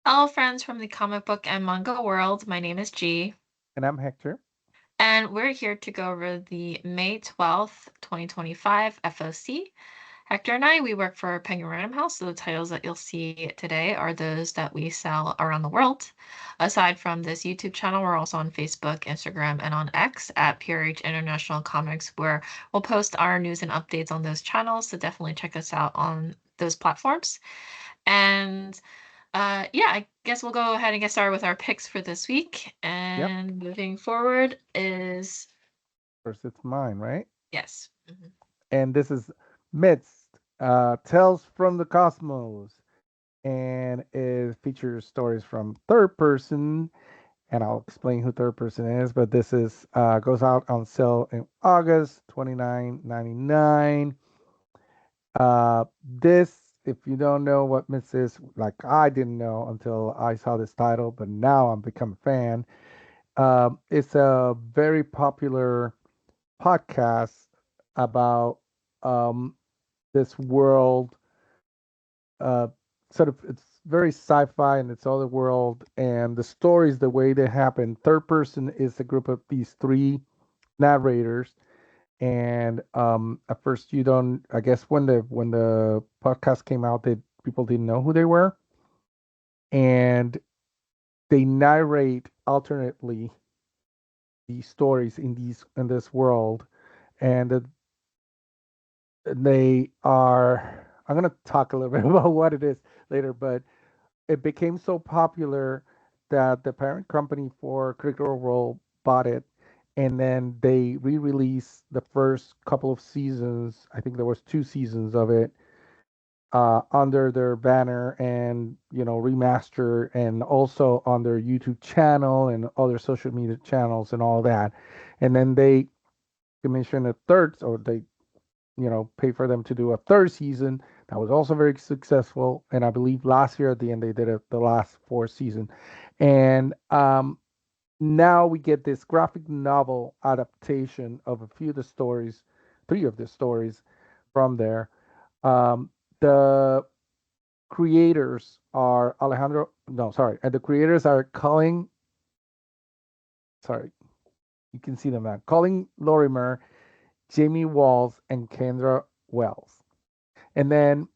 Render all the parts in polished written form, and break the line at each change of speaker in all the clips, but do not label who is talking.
Hello, friends from the comic book and manga world. My name is G,
And I'm Hector.
and we're here to go over the May 12th, 2025 FOC. Hector and I, we work for Penguin Random House, so the titles that you'll see today are those that we sell around the world. Aside from this YouTube channel, we're also on Facebook, Instagram, and on X at PRH International Comics, where we'll post our news and updates on those channels, so definitely check us out on those platforms. And yeah, I guess we'll go ahead and get started with our picks for this week.
Yep.
And moving forward is
First, it's mine, right?
yes.
And this is Midst, Tales from the Cosmos. And it features stories from third person. And I'll explain who third person is. But this is goes out on sale in August, 29.99. This, if you don't know what Midst is, like I didn't know until I saw this title, but now I'm become a fan. It's a very popular podcast about um, this world. Uh, Sort of, it's very sci-fi and it's other world, and the stories, the way they happen. Third person is a group of these three narrators, and at first you don't. I guess when the podcast came out, that people didn't know who they were, and they narrate alternately these stories in this world, and they are. I'm gonna talk a little bit about what it is later, but it became so popular that the parent company for Critical Role bought it, and then they re-released the first couple of seasons. I think there was two seasons of it under their banner, and remaster, and also on their YouTube channel and other social media channels and all that. And then they commissioned a third, or they pay for them to do a third season. That was also very successful. And I believe last year at the end they did the last four season. And now we get this graphic novel adaptation of a few of the stories, three of the stories from there. The creators are Alejandro. No, sorry. And the creators are Colin. Sorry, you can see them now. Colin Lorimer, Jamie Walls, and Kendra Wells. And then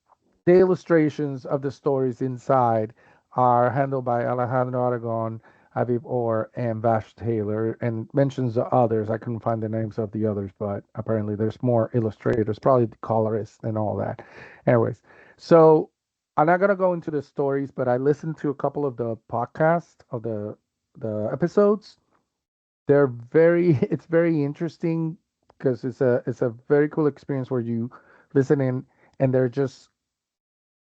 the illustrations of the stories inside are handled by Alejandro Aragon, Aviv Orr, and Vash Taylor, and mentions the others. I couldn't find the names of the others, but apparently there's more illustrators, probably the colorists and all that. Anyways, so I'm not gonna go into the stories, but I listened to a couple of the podcasts of the episodes. They're very it's very interesting because it's a very cool experience where you listen in, and they're just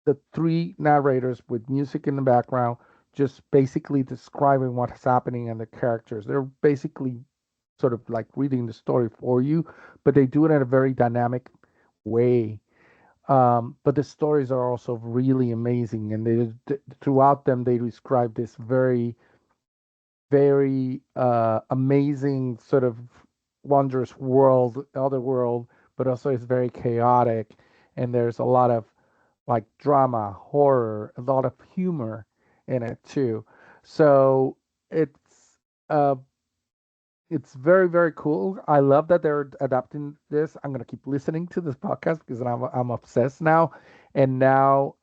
the three narrators with music in the background, just basically describing what's happening and the characters. They're basically sort of like reading the story for you, but they do it in a very dynamic way. But the stories are also really amazing, and throughout them they describe this very amazing sort of wondrous world, other world, but also it's very chaotic, and there's a lot of like drama, horror, a lot of humor in it too. So it's uh it's very cool. I love that they're adapting this. I'm gonna keep listening to this podcast because I'm obsessed now, and now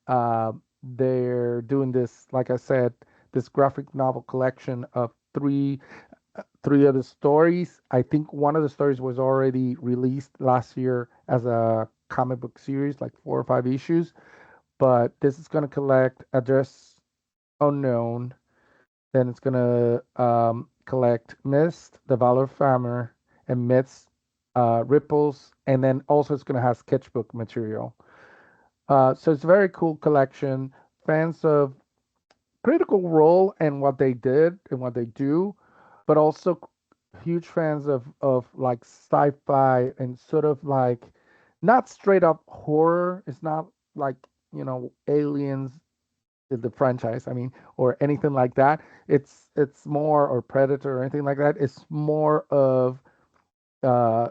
they're doing this. Like I said, this graphic novel collection of three other stories. I think one of the stories was already released last year as a comic book series, like 4 or 5 issues. But this is gonna collect Address Unknown, then it's gonna collect Mist, the Valor Farmer, and Myths, Ripples, and then also it's gonna have sketchbook material. So it's a very cool collection. Fans of Critical Role and what they did and what they do, but also huge fans of like sci-fi and sort of like not straight up horror. It's not like aliens the franchise, I mean, or anything like that. It's more, or Predator or anything like that. It's more of uh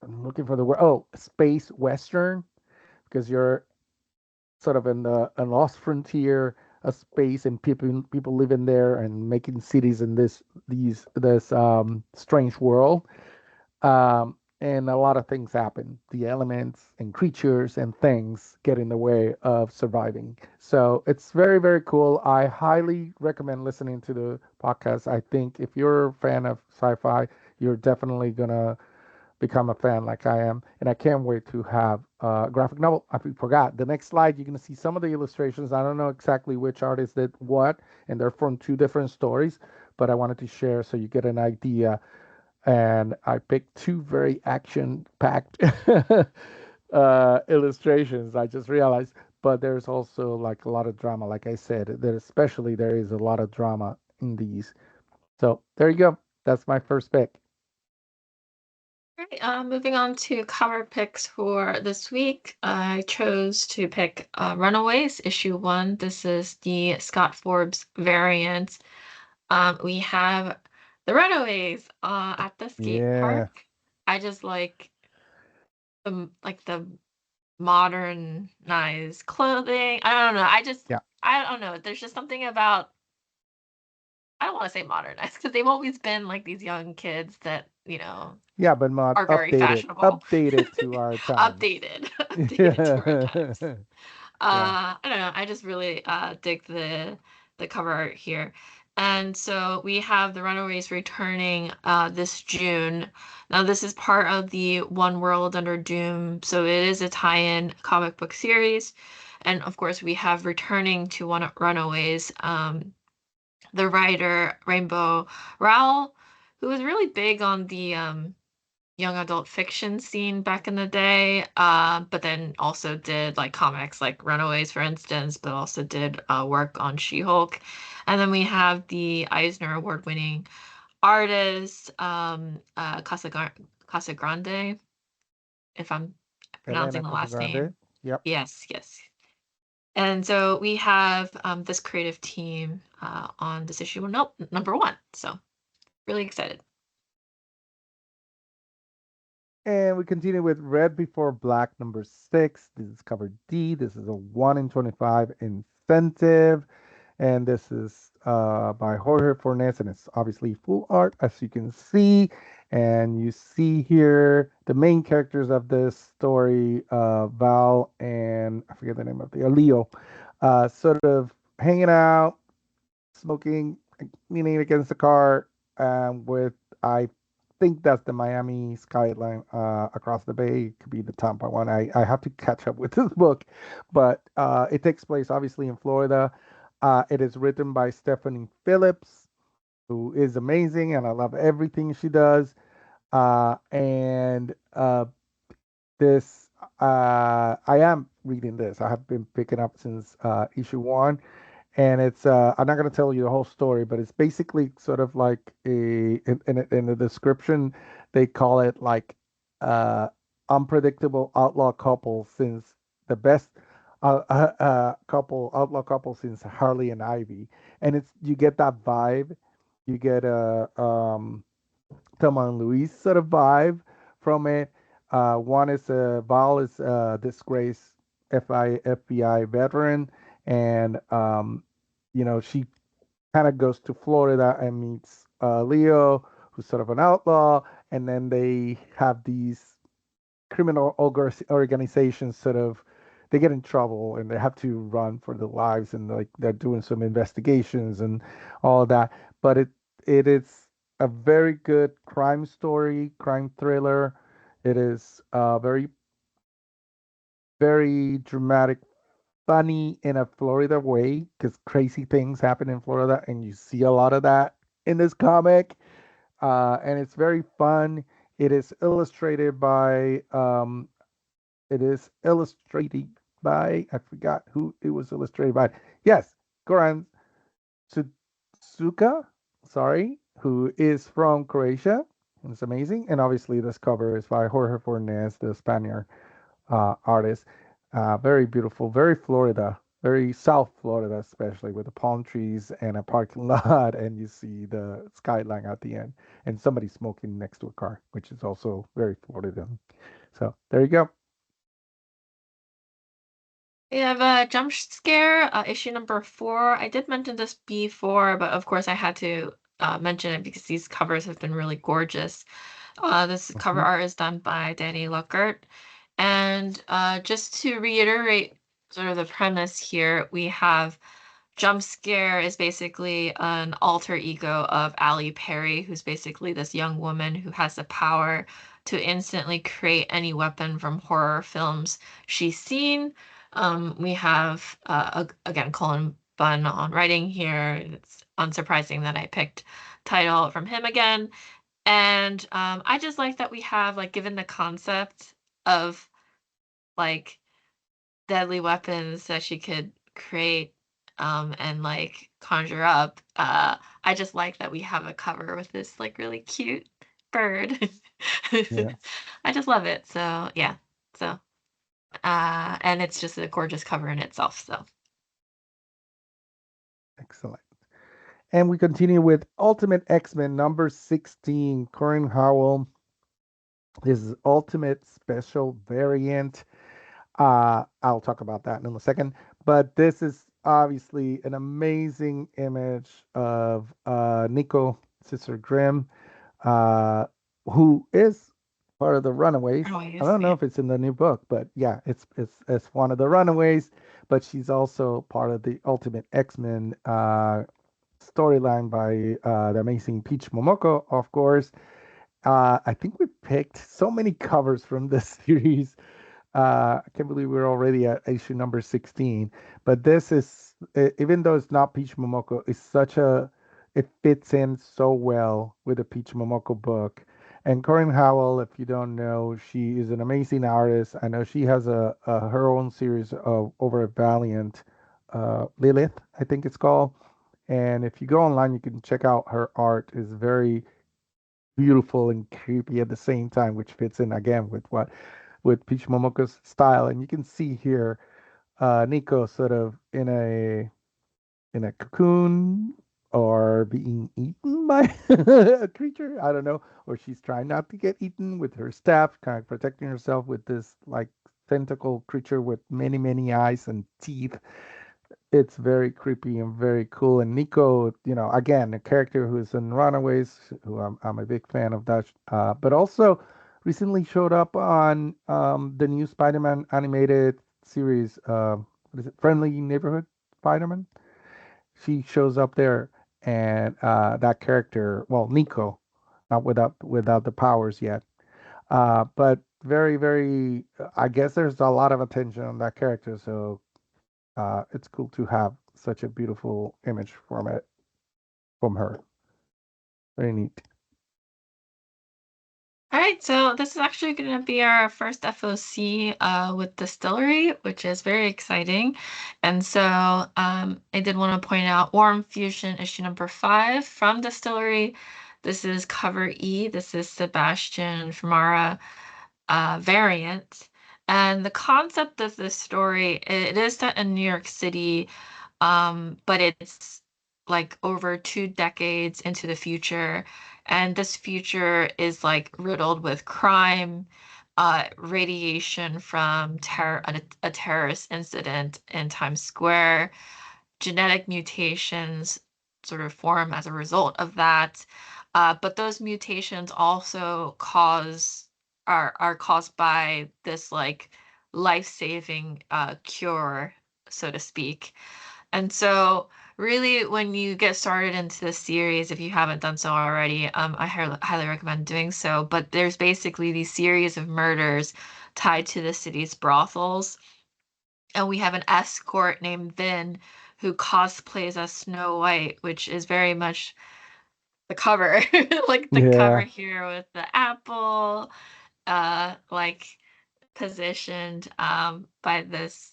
I'm looking for the word. Oh, space western, because you're sort of in the a lost frontier a space and people living there and making cities in this strange world. And a lot of things happen. The elements and creatures and things get in the way of surviving. So it's very, very cool. I highly recommend listening to the podcast. I think if you're a fan of sci-fi, you're definitely gonna become a fan like I am. And I can't wait to have a graphic novel. I forgot. The next slide, you're gonna see some of the illustrations. I don't know exactly which artist did what, and they're from two different stories, but I wanted to share so you get an idea. And I picked two very action-packed illustrations. I just realized, but there's also like a lot of drama. Like I said, there is a lot of drama in these. So there you go. That's my first pick.
Right, moving on to cover picks for this week. I chose to pick Runaways, issue one. This is the Scott Forbes variant. We have the Runaways at the skate
Yeah,
park. I just like the modernized clothing. I don't know.
yeah,
I don't know. There's just something about, I don't want to say modernized because they've always been like these young kids that,
yeah. But mod
are very fashionable.
updated to our times.
Updated, updated to our times.
Yeah, yeah.
I don't know. I just really dig the cover art here. And so we have the Runaways returning this June. Now this is part of the One World Under Doom, so it is a tie-in comic book series. And of course, we have returning to One Runaways, the writer Rainbow Rowell, who was really big on the young adult fiction scene back in the day, but then also did like comics like Runaways, for instance, but also did work on She-Hulk. And then we have the Eisner Award-winning artist, Casagrande, if I'm pronouncing
Elena
the last
Casagrande.
name.
Yep.
Yes, yes. And so we have this creative team on this issue, nope, number one. So really excited.
And we continue with Red Before Black number 6. This is cover D. This is a 1 in 25 incentive. And this is by Jorge Fornes, and it's obviously full art, as you can see. And you see here the main characters of this story, Val and I forget the name of the Leo, sort of hanging out, smoking, leaning against the car, with I think that's the Miami skyline across the bay. It could be the Tampa one. I have to catch up with this book, but it takes place obviously in Florida. It is written by Stephanie Phillips, who is amazing, and I love everything she does. And this, I am reading this. I have been picking up since issue one, and it's I'm not going to tell you the whole story, but it's basically sort of like in the description they call it like uh unpredictable outlaw couple since the best outlaw couple since Harley and Ivy. And it's you get that vibe. You get a Thelma and Louise sort of vibe from it. One is Val is a disgraced FBI veteran, and she kind of goes to Florida and meets Leo, who's sort of an outlaw, and then they have these criminal organizations sort of they get in trouble and they have to run for their lives, and like they're doing some investigations and all of that. But it is a very good crime story, crime thriller. It is very, very dramatic, funny in a Florida way because crazy things happen in Florida, and you see a lot of that in this comic. And it's very fun. It is illustrated by it is illustrated I forgot who it was illustrated by. Yes, Goran Suka, sorry, who is from Croatia. It's amazing. And obviously, this cover is by Jorge Fornes, the Spaniard artist. Very beautiful, very Florida, very South Florida, especially with the palm trees and a parking lot. And you see the skyline at the end, and somebody smoking next to a car, which is also very Florida. So there you go.
We have a jump scare, issue number 4. I did mention this before, but of course I had to mention it because these covers have been really gorgeous. This cover
Mhm.
art is done by Danny Luckert. And just to reiterate sort of the premise here, we have Jump Scare is basically an alter ego of Allie Perry, who's basically this young woman who has the power to instantly create any weapon from horror films she's seen. We have, again, Colin Bunn on writing here. It's unsurprising that I picked title from him again. And I just like that we have, like, given the concept of, like, deadly weapons that she could create and like conjure up. I just like that we have a cover with this like really cute bird.
Yes,
I just love it. So yeah. So and it's just a gorgeous cover in itself. So
excellent. And we continue with Ultimate X-Men number 16, Corin Howell, his Ultimate Special Variant. I'll talk about that in a second. But this is obviously an amazing image of Nico, Sister Grimm, uh, who is part of the Runaways. I
always,
don't know
yeah.
if it's in the new book, but yeah, it's one of the Runaways. But she's also part of the Ultimate X-Men storyline by the amazing Peach Momoko, of course. I think we picked so many covers from this series. I can't believe we're already at issue number 16. But this is, even though it's not Peach Momoko, it's such a, it fits in so well with the Peach Momoko book. And Corinne Howell, if you don't know, she is an amazing artist. I know she has a her own series of over at Valiant, Lilith, I think it's called. And if you go online, you can check out her art. Is very beautiful and creepy at the same time, which fits in again with what with Peach Momoko's style. And you can see here Nico sort of in a cocoon or being eaten by a creature. I don't know. Or she's trying not to get eaten with her staff, kind of protecting herself with this like tentacle creature with many, many eyes and teeth. It's very creepy and very cool. And Nico, you know, again, a character who's in Runaways, who I'm a big fan of that, but also recently showed up on the new Spider-Man animated series. What is it? Friendly Neighborhood Spider-Man. She shows up there, and that character, well, Nico, not without the powers yet, but very, very. I guess there's a lot of attention on that character, so it's cool to have such a beautiful image from it from her. Very neat.
All right, so this is actually going to be our first FOC with Distillery, which is very exciting. And so I did want to point out Warm Fusion issue number 5 from Distillery. This is cover E. This is Sebastian Famara variant. And the concept of this story, it is set in New York City, but it's like over 2 decades into the future. And this future is like riddled with crime, radiation from a terrorist incident in Times Square, genetic mutations sort of form as a result of that. But those mutations also are caused by this like life-saving cure, so to speak. And so, really, when you get started into the series, if you haven't done so already, I highly recommend doing so. But there's basically these series of murders tied to the city's brothels. And we have an escort named Vin who cosplays as Snow White, which is very much the cover, like the cover
Yeah,
here with the apple, like positioned by this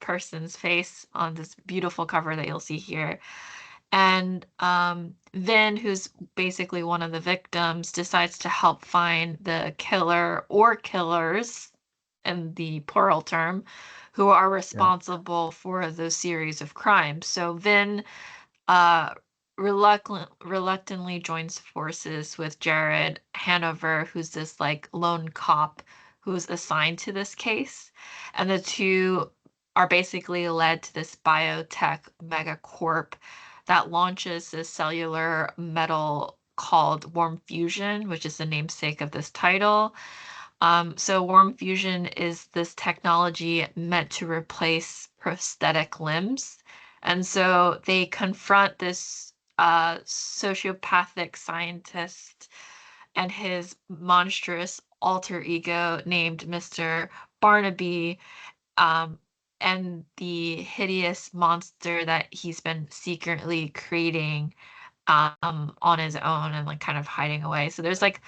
person's face on this beautiful cover that you'll see here. And Vin, who's basically one of the victims, decides to help find the killer or killers, in the plural term, who are
yeah,
responsible for those series of crimes. So Vin uh, reluctantly joins forces with Jared Hanover, who's this like lone cop who's assigned to this case. And the two are basically led to this biotech megacorp that launches this cellular metal called warm fusion, which is the namesake of this title. So warm fusion is this technology meant to replace prosthetic limbs. And so they confront this sociopathic scientist and his monstrous alter ego named Mr. Barnaby, um, and the hideous monster that he's been secretly creating on his own and like kind of hiding away. So there's like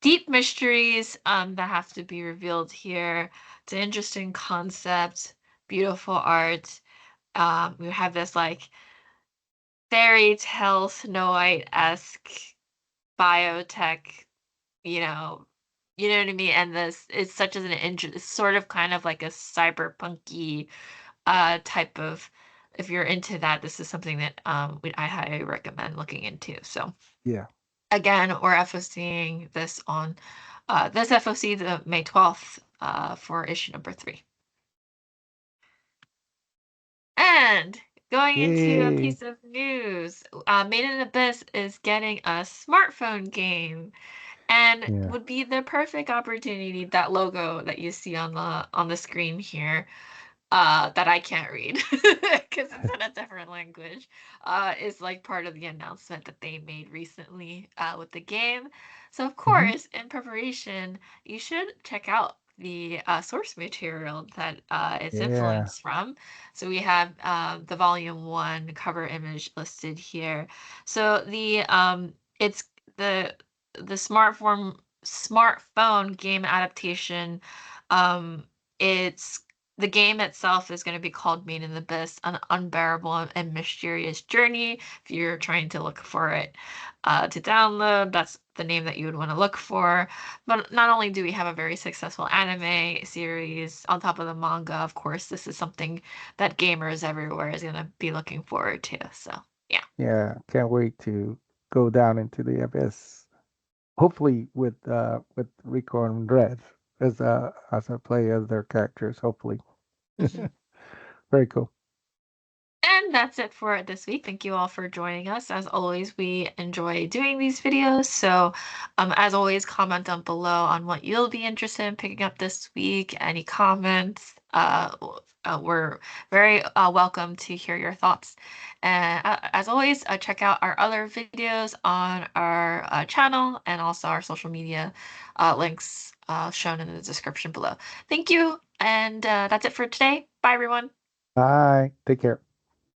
deep mysteries that have to be revealed here. It's an interesting concept, beautiful art. We have this like fairy tale Snow White-esque biotech, you know, you know what I mean? And this it's such as an it's sort of kind of like a cyberpunky type of, if you're into that, this is something that I highly recommend looking into. So
Yeah.
again, we're FOCing this on this FOC the May 12th for issue number 3. And going into a
Yay.
piece of news, Made in Abyss is getting a smartphone game and
Yeah.
would be the perfect opportunity, that logo that you see on the screen here, that I can't read because it's in a different language, is like part of the announcement that they made recently with the game. So, of
Hmm.
course, in preparation, you should check out the source material that it's
Yeah.
influenced from. So we have the volume 1 cover image listed here. So it's the the smartphone game adaptation. Um, it's the game itself is going to be called Made in the Abyss, an unbearable and mysterious journey. If you're trying to look for it to download, that's the name that you would want to look for. But not only do we have a very successful anime series on top of the manga, of course, this is something that gamers everywhere is going to be looking forward to. So, yeah.
Yeah. Can't wait to go down into the abyss. Hopefully with Rico and Red as I play as their characters. Hopefully. Very cool.
And that's it for this week. Thank you all for joining us. As always, we enjoy doing these videos. So, as always, comment down below on what you'll be interested in picking up this week. Any comments? We're very welcome to hear your thoughts. And as always, check out our other videos on our channel and also our social media links shown in the description below. Thank you. And that's it for today. Bye, everyone.
Bye. Take care.